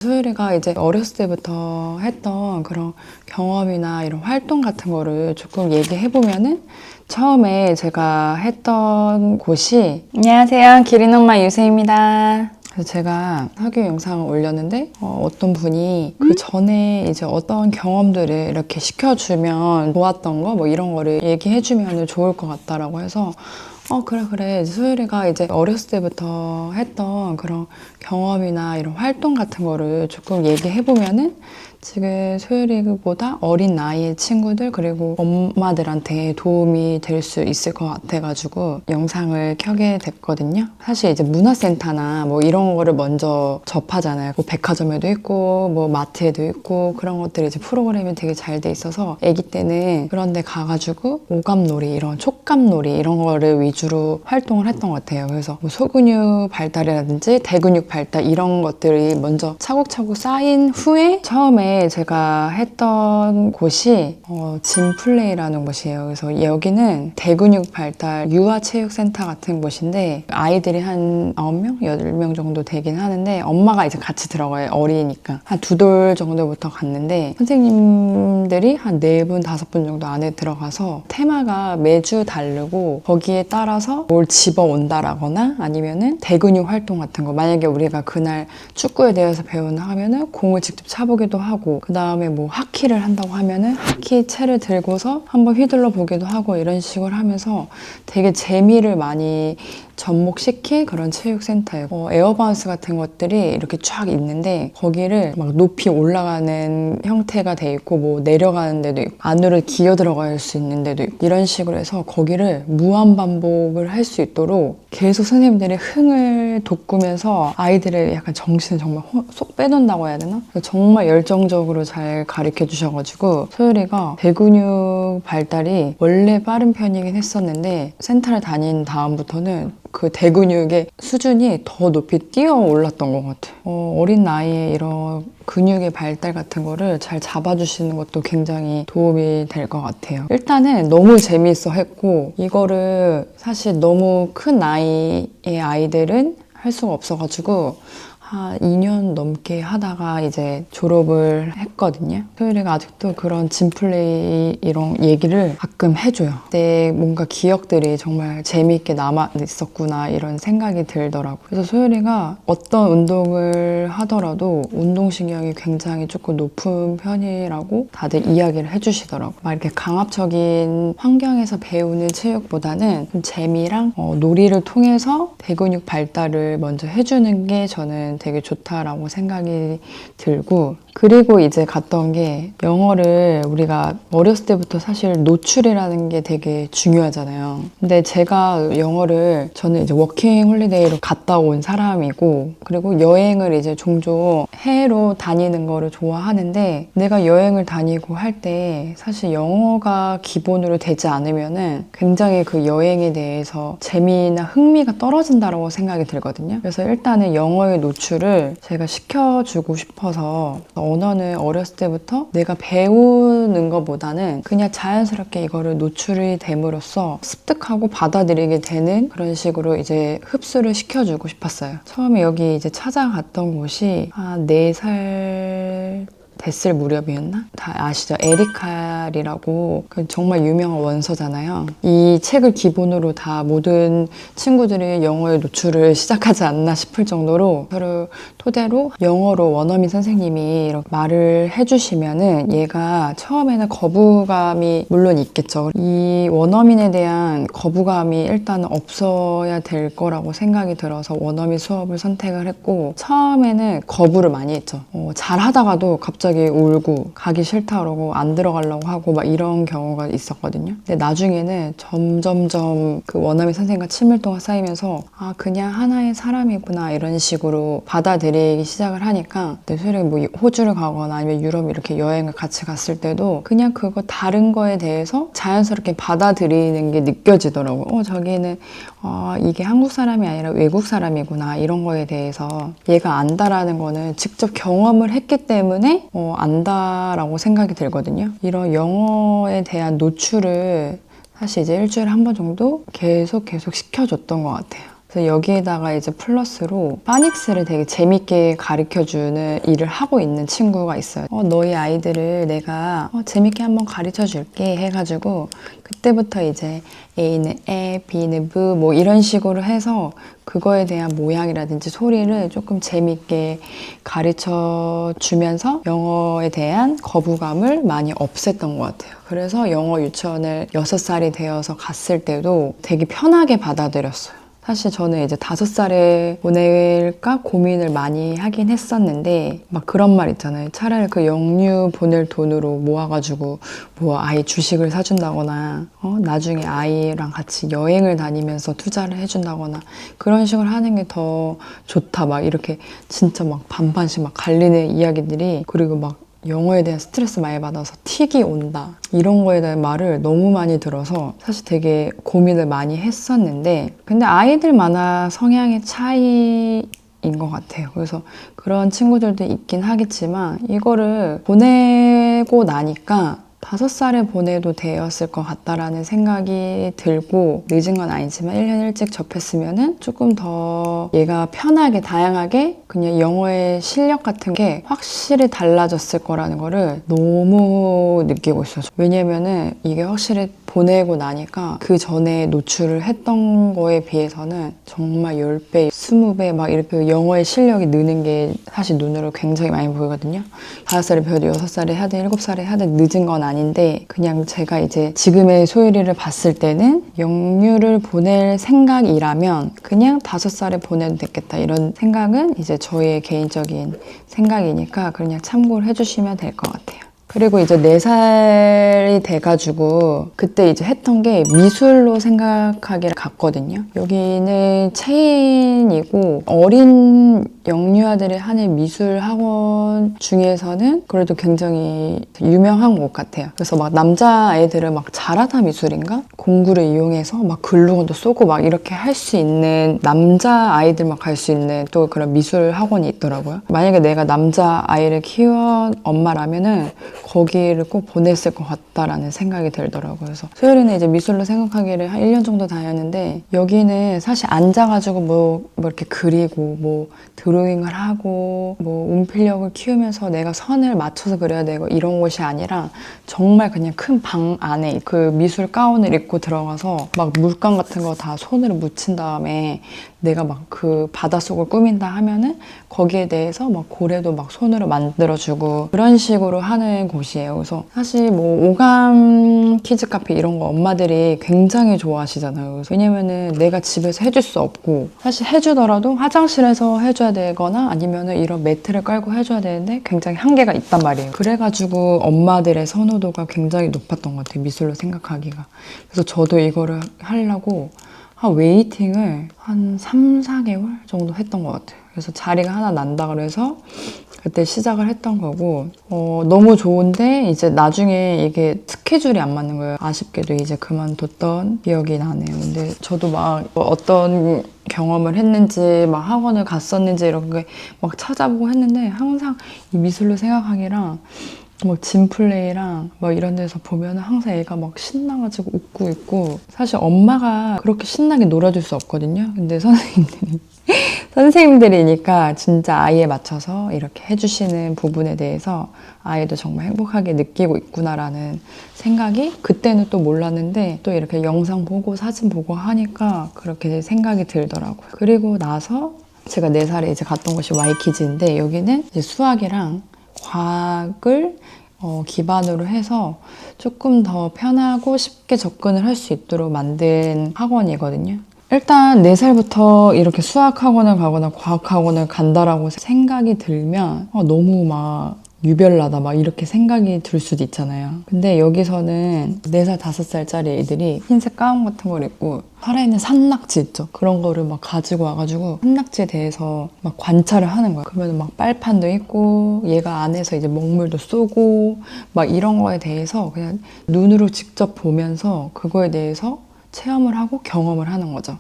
소율이가 이제 어렸을 때부터 했던 그런 경험이나 이런 활동 같은 거를 조금 얘기해보면은, 처음에 제가 했던 곳이, 안녕하세요, 기린 엄마 유세입니다. 그래서 제가 석유 영상을 올렸는데 어떤 분이 그 전에 이제 어떤 경험들을 이렇게 시켜주면 좋았던 거 뭐 이런 거를 얘기해주면 좋을 것 같다라고 해서 그래. 소율이가 이제 어렸을 때부터 했던 그런 경험이나 이런 활동 같은 거를 조금 얘기해보면은 지금 소율이보다 어린 나이의 친구들 그리고 엄마들한테 도움이 될 수 있을 것 같아가지고 영상을 켜게 됐거든요. 사실 이제 문화센터나 뭐 이런 거를 먼저 접하잖아요. 뭐 백화점에도 있고 뭐 마트에도 있고 그런 것들이 이제 프로그램이 되게 잘 돼 있어서 아기 때는 그런 데 가가지고 오감놀이 이런 촉감놀이 이런 거를 위주로 활동을 했던 것 같아요. 그래서 뭐 소근육 발달이라든지 대근육 발달 이런 것들이 먼저 차곡차곡 쌓인 후에 처음에 제가 했던 곳이 진플레이라는 곳이에요. 그래서 여기는 대근육 발달 유아체육센터 같은 곳인데 아이들이 한 9명? 10명 정도 되긴 하는데 엄마가 이제 같이 들어가요. 어리니까. 한 2돌 정도부터 갔는데 선생님들이 한 4분, 5분 정도 안에 들어가서 테마가 매주 다르고 거기에 따라서 뭘 집어온다라거나 아니면은 대근육 활동 같은 거 만약에 우리가 그날 축구에 대해서 배우나 하면은 공을 직접 차보기도 하고 그 다음에 뭐 하키를 한다고 하면은 하키 채를 들고서 한번 휘둘러 보기도 하고 이런 식으로 하면서 되게 재미를 많이 접목시킨 그런 체육센터예요. 에어바운스 같은 것들이 이렇게 쫙 있는데 거기를 막 높이 올라가는 형태가 돼 있고 뭐 내려가는 데도 있고 안으로 기어 들어갈 수 있는 데도 있고 이런 식으로 해서 거기를 무한반복을 할 수 있도록 계속 선생님들이 흥을 돋구면서 아이들의 약간 정신을 정말 쏙 빼놓는다고 해야 되나? 정말 열정적으로 잘 가르쳐 주셔가지고 소율이가 대근육 발달이 원래 빠른 편이긴 했었는데 센터를 다닌 다음부터는 그 대근육의 수준이 더 높이 뛰어 올랐던 것 같아요. 어린 나이에 이런 근육의 발달 같은 거를 잘 잡아주시는 것도 굉장히 도움이 될 것 같아요. 일단은 너무 재미있어 했고 이거를 사실 너무 큰 나이의 아이들은 할 수가 없어가지고 한 2년 넘게 하다가 이제 졸업을 했거든요. 소율이가 아직도 그런 진플레이 이런 얘기를 가끔 해줘요. 그때 뭔가 기억들이 정말 재미있게 남아 있었구나 이런 생각이 들더라고요. 그래서 소율이가 어떤 운동을 하더라도 운동신경이 굉장히 조금 높은 편이라고 다들 이야기를 해주시더라고요. 막 이렇게 강압적인 환경에서 배우는 체육보다는 좀 재미랑 놀이를 통해서 대근육 발달을 먼저 해주는 게 저는 되게 좋다라고 생각이 들고 그리고 이제 갔던 게 영어를 우리가 어렸을 때부터 사실 노출이라는 게 되게 중요하잖아요. 근데 제가 영어를 저는 이제 워킹 홀리데이로 갔다 온 사람이고 그리고 여행을 이제 종종 해외로 다니는 거를 좋아하는데 내가 여행을 다니고 할 때 사실 영어가 기본으로 되지 않으면은 굉장히 그 여행에 대해서 재미나 흥미가 떨어진다고 생각이 들거든요. 그래서 일단은 영어의 노출을 제가 시켜주고 싶어서 언어는 어렸을 때부터 내가 배우는 것보다는 그냥 자연스럽게 이거를 노출이 됨으로써 습득하고 받아들이게 되는 그런 식으로 이제 흡수를 시켜주고 싶었어요. 처음에 여기 이제 찾아갔던 곳이 한 4살 됐을 무렵이었나? 다 아시죠? 에리칼이라고 정말 유명한 원서잖아요. 이 책을 기본으로 다 모든 친구들이 영어의 노출을 시작하지 않나 싶을 정도로 저를 토대로 영어로 원어민 선생님이 이렇게 말을 해주시면은 얘가 처음에는 거부감이 물론 있겠죠. 이 원어민에 대한 거부감이 일단 없어야 될 거라고 생각이 들어서 원어민 수업을 선택을 했고 처음에는 거부를 많이 했죠. 잘하다가도 갑자기 울고 가기 싫다 그러고 안 들어가려고 하고 막 이런 경우가 있었거든요. 근데 나중에는 점점점 그 원어민 선생님과 친밀도가 쌓이면서 아 그냥 하나의 사람이구나 이런 식으로 받아들이기 시작을 하니까 소율이가 뭐 호주를 가거나 아니면 유럽 이렇게 여행을 같이 갔을 때도 그냥 그거 다른 거에 대해서 자연스럽게 받아들이는 게 느껴지더라고요. 저기는 이게 한국 사람이 아니라 외국 사람이구나 이런 거에 대해서 얘가 안다라는 거는 직접 경험을 했기 때문에 안다라고 생각이 들거든요. 이런 영어에 대한 노출을 사실 이제 일주일에 한 번 정도 계속 시켜줬던 것 같아요. 그래서 여기에다가 이제 플러스로 파닉스를 되게 재밌게 가르쳐주는 일을 하고 있는 친구가 있어요. 너희 아이들을 내가 재밌게 한번 가르쳐 줄게 해가지고 그때부터 이제 A는 에, B는 브 뭐 이런 식으로 해서 그거에 대한 모양이라든지 소리를 조금 재밌게 가르쳐 주면서 영어에 대한 거부감을 많이 없앴던 것 같아요. 그래서 영어 유치원을 6살이 되어서 갔을 때도 되게 편하게 받아들였어요. 사실 저는 이제 5살에 보낼까 고민을 많이 하긴 했었는데 막 그런 말 있잖아요. 차라리 그 영유 보낼 돈으로 모아가지고 뭐 아이 주식을 사준다거나 나중에 아이랑 같이 여행을 다니면서 투자를 해준다거나 그런 식으로 하는 게 더 좋다 막 이렇게 진짜 막 반반씩 막 갈리는 이야기들이 그리고 막 영어에 대한 스트레스 많이 받아서 틱이 온다 이런 거에 대한 말을 너무 많이 들어서 사실 되게 고민을 많이 했었는데 근데 아이들마다 성향의 차이인 것 같아요. 그래서 그런 친구들도 있긴 하겠지만 이거를 보내고 나니까 5살에 보내도 되었을 것 같다라는 생각이 들고 늦은 건 아니지만 1년 일찍 접했으면은 조금 더 얘가 편하게 다양하게 그냥 영어의 실력 같은 게 확실히 달라졌을 거라는 거를 너무 느끼고 있어요. 왜냐면은 이게 확실히 보내고 나니까 그 전에 노출을 했던 거에 비해서는 정말 10배, 20배 막 이렇게 영어의 실력이 느는 게 사실 눈으로 굉장히 많이 보이거든요. 5살에 배워도 6살에 하든 7살에 하든 늦은 건 아닌데 그냥 제가 이제 지금의 소율이를 봤을 때는 영유를 보낼 생각이라면 그냥 5살에 보내도 됐겠다 이런 생각은 이제 저의 개인적인 생각이니까 그냥 참고를 해주시면 될 것 같아요. 그리고 이제 4살이 돼가지고 그때 이제 했던 게 미술로 생각하기를 갔거든요. 여기는 체인이고 어린 영유아들이 하는 미술 학원 중에서는 그래도 굉장히 유명한 곳 같아요. 그래서 막 남자애들은 막 자라다 미술인가? 공구를 이용해서 막 글루건도 쏘고 막 이렇게 할 수 있는 남자아이들만 갈 수 있는 또 그런 미술 학원이 있더라고요. 만약에 내가 남자아이를 키운 엄마라면은 거기를 꼭 보냈을 것 같다라는 생각이 들더라고요. 그래서 소율이는 이제 미술로 생각하기를 한 1년 정도 다녔는데 여기는 사실 앉아가지고 뭐 이렇게 그리고 뭐 드로잉을 하고 뭐 운필력을 키우면서 내가 선을 맞춰서 그려야 되고 이런 곳이 아니라 정말 그냥 큰 방 안에 그 미술 가운을 입고 들어가서 막 물감 같은 거 다 손으로 묻힌 다음에 내가 막 그 바닷속을 꾸민다 하면은 거기에 대해서 막 고래도 막 손으로 만들어주고 그런 식으로 하는 곳이에요. 그래서 사실 뭐 오감 키즈 카페 이런 거 엄마들이 굉장히 좋아하시잖아요. 그래서 왜냐면은 내가 집에서 해줄 수 없고 사실 해주더라도 화장실에서 해줘야 되거나 아니면은 이런 매트를 깔고 해줘야 되는데 굉장히 한계가 있단 말이에요. 그래가지고 엄마들의 선호도가 굉장히 높았던 것 같아요. 미술로 생각하기가. 그래서 저도 이거를 하려고 한 웨이팅을 한 3, 4개월 정도 했던 것 같아요. 그래서 자리가 하나 난다 그래서 그때 시작을 했던 거고 너무 좋은데 이제 나중에 이게 스케줄이 안 맞는 거예요. 아쉽게도 이제 그만뒀던 기억이 나네요. 근데 저도 막 어떤 경험을 했는지 막 학원을 갔었는지 이런 게 막 찾아보고 했는데 항상 이 미술로 생각하기랑 막 짐플레이랑 막 이런 데서 보면 항상 애가 막 신나가지고 웃고 있고 사실 엄마가 그렇게 신나게 놀아줄 수 없거든요. 근데 선생님들이니까 진짜 아이에 맞춰서 이렇게 해주시는 부분에 대해서 아이도 정말 행복하게 느끼고 있구나라는 생각이 그때는 또 몰랐는데 또 이렇게 영상 보고 사진 보고 하니까 그렇게 생각이 들더라고요. 그리고 나서 제가 4살에 이제 갔던 곳이 와이키즈인데 여기는 이제 수학이랑 과학을 기반으로 해서 조금 더 편하고 쉽게 접근을 할 수 있도록 만든 학원이거든요. 일단 4살부터 이렇게 수학 학원을 가거나 과학 학원을 간다라고 생각이 들면 너무 막 유별나다 막 이렇게 생각이 들 수도 있잖아요. 근데 여기서는 4살, 5살짜리 애들이 흰색 가운 같은 걸 입고 살아있는 산낙지 있죠? 그런 거를 막 가지고 와가지고 산낙지에 대해서 막 관찰을 하는 거예요. 그러면 막 빨판도 있고 얘가 안에서 이제 먹물도 쏘고 막 이런 거에 대해서 그냥 눈으로 직접 보면서 그거에 대해서 체험을 하고 경험을 하는 거죠.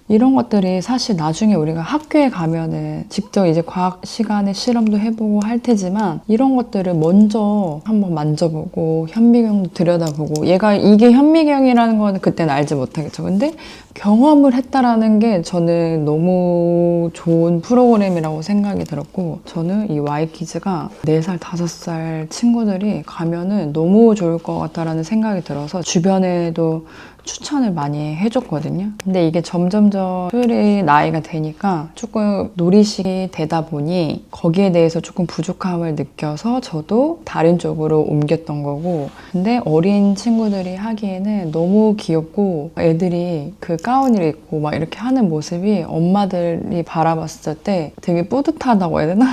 이런 것들이 사실 나중에 우리가 학교에 가면은 직접 이제 과학 시간에 실험도 해보고 할 테지만 이런 것들을 먼저 한번 만져보고 현미경도 들여다보고 얘가 이게 현미경이라는 거는 그때는 알지 못하겠죠. 근데 경험을 했다라는 게 저는 너무 좋은 프로그램이라고 생각이 들었고, 저는 이 Y키즈가 4살, 5살 친구들이 가면은 너무 좋을 것 같다라는 생각이 들어서 주변에도 추천을 많이 해줬거든요. 근데 이게 점점점 소율이 나이가 되니까 조금 놀이식이 되다 보니 거기에 대해서 조금 부족함을 느껴서 저도 다른 쪽으로 옮겼던 거고, 근데 어린 친구들이 하기에는 너무 귀엽고 애들이 그 가운을 입고 막 이렇게 하는 모습이 엄마들이 바라봤을 때 되게 뿌듯하다고 해야 되나?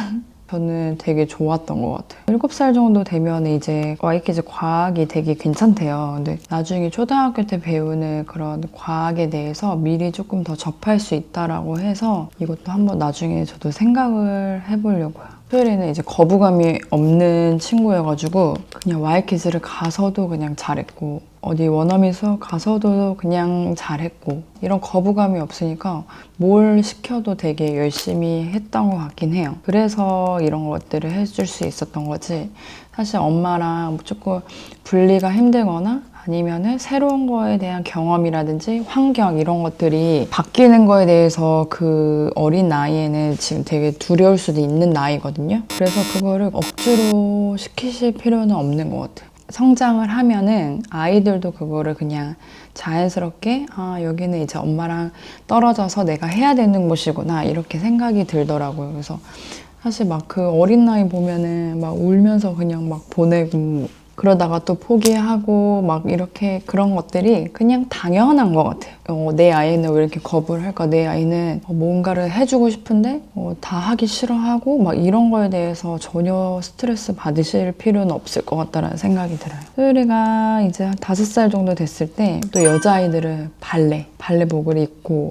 저는 되게 좋았던 것 같아요. 7살 정도 되면 이제 Y키즈 과학이 되게 괜찮대요. 근데 나중에 초등학교 때 배우는 그런 과학에 대해서 미리 조금 더 접할 수 있다라고 해서 이것도 한번 나중에 저도 생각을 해보려고요. 소율이는 이제 거부감이 없는 친구여가지고 그냥 Y키즈를 가서도 그냥 잘했고, 어디 원어민 수업 가서도 그냥 잘했고, 이런 거부감이 없으니까 뭘 시켜도 되게 열심히 했던 것 같긴 해요. 그래서 이런 것들을 해줄 수 있었던 거지, 사실 엄마랑 조금 분리가 힘들거나 아니면은 새로운 거에 대한 경험이라든지 환경 이런 것들이 바뀌는 거에 대해서 그 어린 나이에는 지금 되게 두려울 수도 있는 나이거든요. 그래서 그거를 억지로 시키실 필요는 없는 것 같아요. 성장을 하면은 아이들도 그거를 그냥 자연스럽게 여기는 이제 엄마랑 떨어져서 내가 해야 되는 곳이구나 이렇게 생각이 들더라고요. 그래서 사실 막 그 어린 나이 보면은 막 울면서 그냥 막 보내고 그러다가 또 포기하고 막 이렇게 그런 것들이 그냥 당연한 것 같아요. 내 아이는 왜 이렇게 거부를 할까? 내 아이는 뭔가를 해주고 싶은데 다 하기 싫어하고 막 이런 거에 대해서 전혀 스트레스 받으실 필요는 없을 것 같다는 생각이 들어요. 소율이가 이제 한 5살 정도 됐을 때 또 여자아이들은 발레복을 입고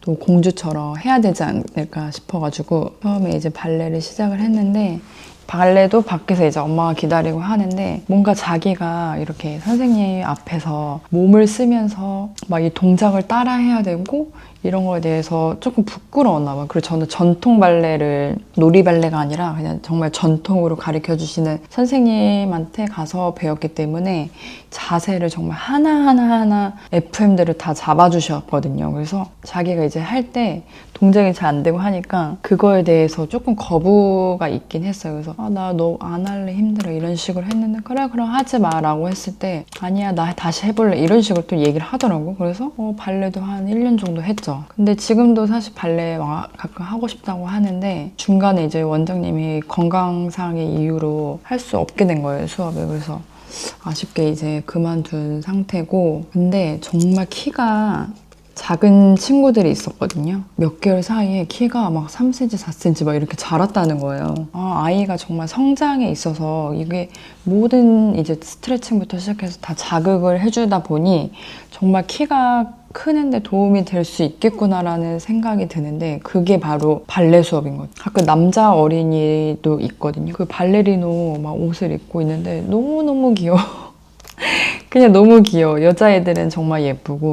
또 공주처럼 해야 되지 않을까 싶어가지고 처음에 이제 발레를 시작을 했는데, 발레도 밖에서 이제 엄마가 기다리고 하는데 뭔가 자기가 이렇게 선생님 앞에서 몸을 쓰면서 막 이 동작을 따라 해야 되고 이런 거에 대해서 조금 부끄러웠나 봐요. 그리고 저는 전통 발레를, 놀이 발레가 아니라 그냥 정말 전통으로 가르쳐 주시는 선생님한테 가서 배웠기 때문에 자세를 정말 하나하나 FM들을 다 잡아주셨거든요. 그래서 자기가 이제 할 때 동작이 잘 안 되고 하니까 그거에 대해서 조금 거부가 있긴 했어요. 그래서 나 너 안 할래, 힘들어 이런 식으로 했는데, 그래 그럼 하지 마 라고 했을 때 아니야 나 다시 해볼래 이런 식으로 또 얘기를 하더라고. 그래서 발레도 한 1년 정도 했죠. 근데 지금도 사실 발레 가끔 하고 싶다고 하는데 중간에 이제 원장님이 건강상의 이유로 할 수 없게 된 거예요, 수업을. 그래서 아쉽게 이제 그만둔 상태고, 근데 정말 키가 작은 친구들이 있었거든요. 몇 개월 사이에 키가 막 3cm, 4cm 막 이렇게 자랐다는 거예요. 아이가 정말 성장에 있어서 이게 모든 이제 스트레칭부터 시작해서 다 자극을 해주다 보니 정말 키가 크는데 도움이 될 수 있겠구나라는 생각이 드는데, 그게 바로 발레 수업인 거죠. 가끔 남자 어린이도 있거든요. 그 발레리노 막 옷을 입고 있는데 너무너무 귀여워. 그냥 너무 귀여워. 여자애들은 정말 예쁘고,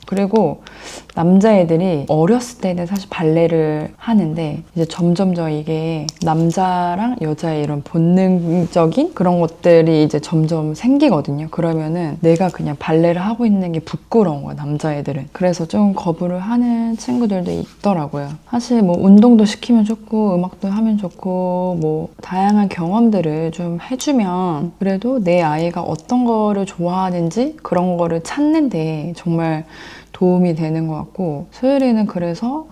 그리고 남자애들이 어렸을 때는 사실 발레를 하는데 이제 점점점 이게 남자랑 여자의 이런 본능적인 그런 것들이 이제 점점 생기거든요. 그러면은 내가 그냥 발레를 하고 있는 게 부끄러운 거야, 남자애들은. 그래서 좀 거부를 하는 친구들도 있더라고요. 사실 뭐 운동도 시키면 좋고 음악도 하면 좋고 뭐 다양한 경험들을 좀 해주면 그래도 내 아이가 어떤 거를 좋아하는지 그런 거를 찾는데 정말 도움이 되는 것 같고, 소율이는 그래서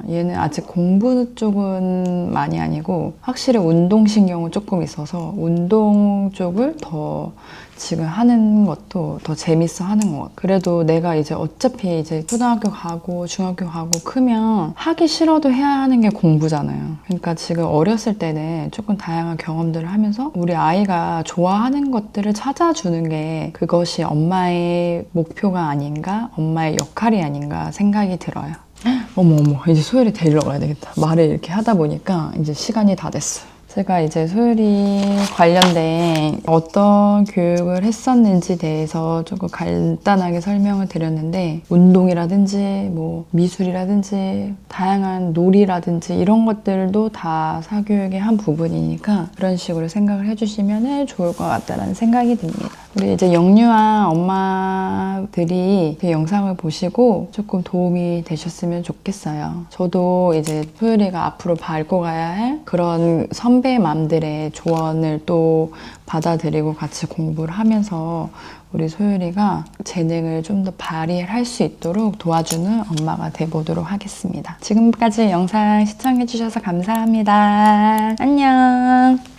얘는 아직 공부 쪽은 많이 아니고 확실히 운동신경은 조금 있어서 운동 쪽을 더 지금 하는 것도 더 재밌어 하는 것 같아요. 그래도 내가 이제 어차피 이제 초등학교 가고 중학교 가고 크면 하기 싫어도 해야 하는 게 공부잖아요. 그러니까 지금 어렸을 때는 조금 다양한 경험들을 하면서 우리 아이가 좋아하는 것들을 찾아주는 게 그것이 엄마의 목표가 아닌가, 엄마의 역할이 아닌가 생각이 들어요. 어머 이제 소율이 데리러 가야 되겠다. 말을 이렇게 하다 보니까 이제 시간이 다 됐어요. 제가 이제 소율이 관련된 어떤 교육을 했었는지 대해서 조금 간단하게 설명을 드렸는데, 운동이라든지 뭐 미술이라든지 다양한 놀이라든지 이런 것들도 다 사교육의 한 부분이니까 그런 식으로 생각을 해주시면 좋을 것 같다는 생각이 듭니다. 우리 이제 영유아 엄마들이 그 영상을 보시고 조금 도움이 되셨으면 좋겠어요. 저도 이제 소율이가 앞으로 밟고 가야 할 그런 선배맘들의 조언을 또 받아들이고 같이 공부를 하면서 우리 소율이가 재능을 좀 더 발휘할 수 있도록 도와주는 엄마가 돼보도록 하겠습니다. 지금까지 영상 시청해주셔서 감사합니다. 안녕.